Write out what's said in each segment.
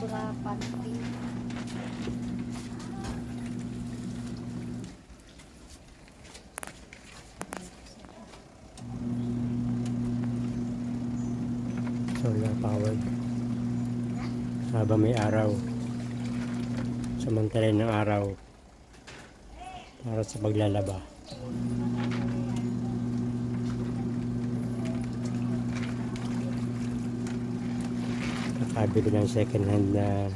surapan. Solar powered. Habang may araw. Samantalay ng araw. Para sa paglalaba. Nakabili ng second hand na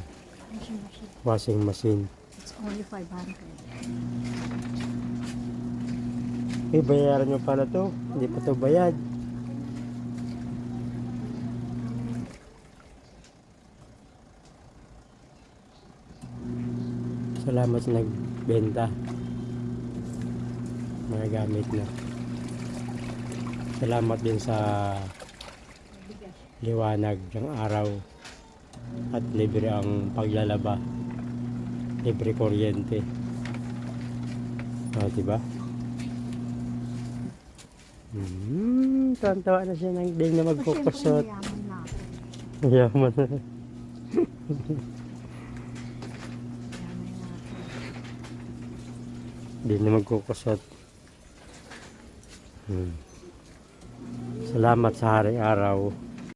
washing machine. It's only 500. Bayaran nyo pala to. Hindi pa to bayad. Salamat sa nagbenta. Mga gamit na. Salamat din sa liwanag ng araw at libre ang paglalaba, libre kuryente. Diba? Tawa na siya nang din na magkukusot. Yaman na. Di na magkukusot. Salamat sa haring araw.